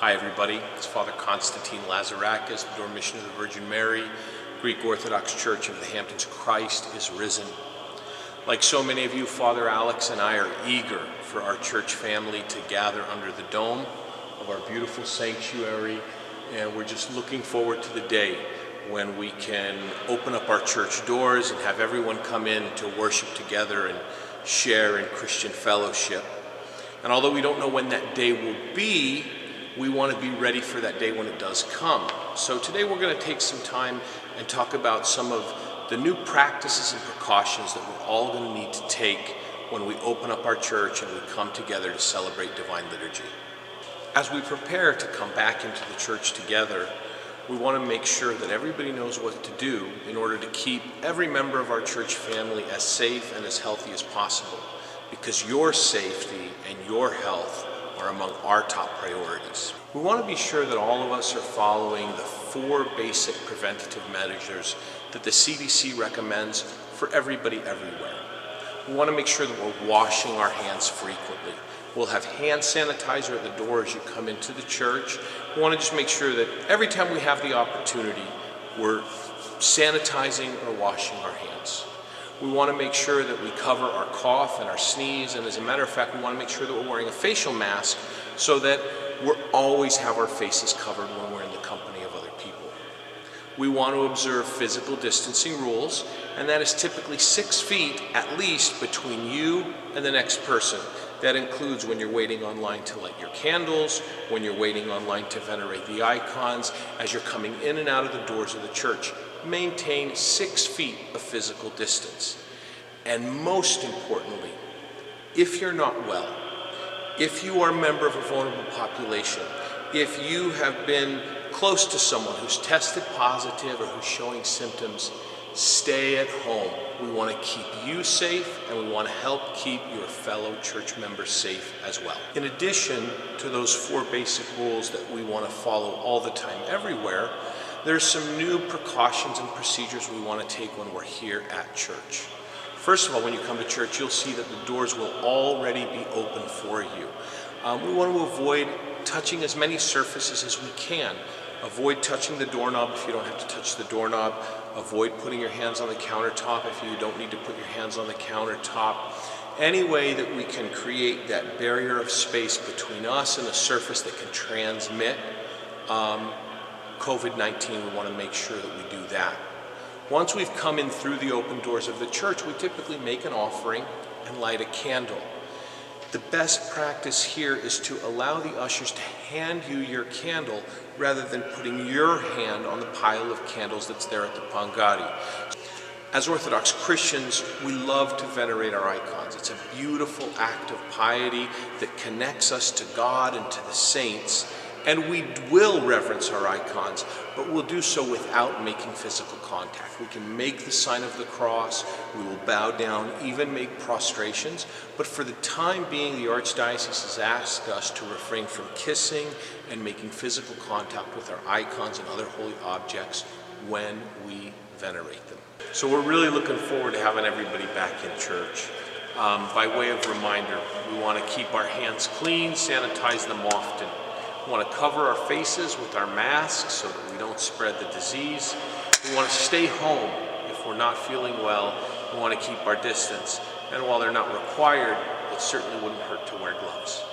Hi everybody, it's Father Constantine Lazarakis, Dormition of the Virgin Mary, Greek Orthodox Church of the Hamptons. Christ is risen. Like so many of you, Father Alex and I are eager for our church family to gather under the dome of our beautiful sanctuary, and we're just looking forward to the day when we can open up our church doors and have everyone come in to worship together and share in Christian fellowship. And although we don't know when that day will be, we want to be ready for that day when it does come. So today we're going to take some time and talk about some of the new practices and precautions that we're all going to need to take when we open up our church and we come together to celebrate Divine Liturgy. As we prepare to come back into the church together, we want to make sure that everybody knows what to do in order to keep every member of our church family as safe and as healthy as possible, because your safety and your health are among our top priorities. We want to be sure that all of us are following the 4 basic preventative measures that the CDC recommends for everybody everywhere. We want to make sure that we're washing our hands frequently. We'll have hand sanitizer at the door as you come into the church. We want to just make sure that every time we have the opportunity, we're sanitizing or washing our hands. We want to make sure that we cover our cough and our sneeze, and as a matter of fact, we want to make sure that we're wearing a facial mask so that we always have our faces covered when we're in the company of other people. We want to observe physical distancing rules, and that is typically 6 feet at least between you and the next person. That includes when you're waiting online to light your candles, when you're waiting online to venerate the icons, as you're coming in and out of the doors of the church. Maintain 6 feet of physical distance. And most importantly, if you're not well, if you are a member of a vulnerable population, if you have been close to someone who's tested positive or who's showing symptoms, stay at home. We want to keep you safe, and we want to help keep your fellow church members safe as well. In addition to those 4 basic rules that we want to follow all the time everywhere, there's some new precautions and procedures we want to take when we're here at church. First of all, when you come to church, you'll see that the doors will already be open for you. We want to avoid touching as many surfaces as we can. Avoid touching the doorknob if you don't have to touch the doorknob. Avoid putting your hands on the countertop if you don't need to put your hands on the countertop. Any way that we can create that barrier of space between us and a surface that can transmit COVID-19, we want to make sure that we do that. Once we've come in through the open doors of the church, we typically make an offering and light a candle. The best practice here is to allow the ushers to hand you your candle rather than putting your hand on the pile of candles that's there at the Pangadi. As Orthodox Christians, we love to venerate our icons. It's a beautiful act of piety that connects us to God and to the saints. And we will reverence our icons, but we'll do so without making physical contact. We can make the sign of the cross, we will bow down, even make prostrations, but for the time being, the Archdiocese has asked us to refrain from kissing and making physical contact with our icons and other holy objects when we venerate them. So we're really looking forward to having everybody back in church. By way of reminder, we want to keep our hands clean, sanitize them often. We want to cover our faces with our masks so that we don't spread the disease. We want to stay home if we're not feeling well. We want to keep our distance. And while they're not required, it certainly wouldn't hurt to wear gloves.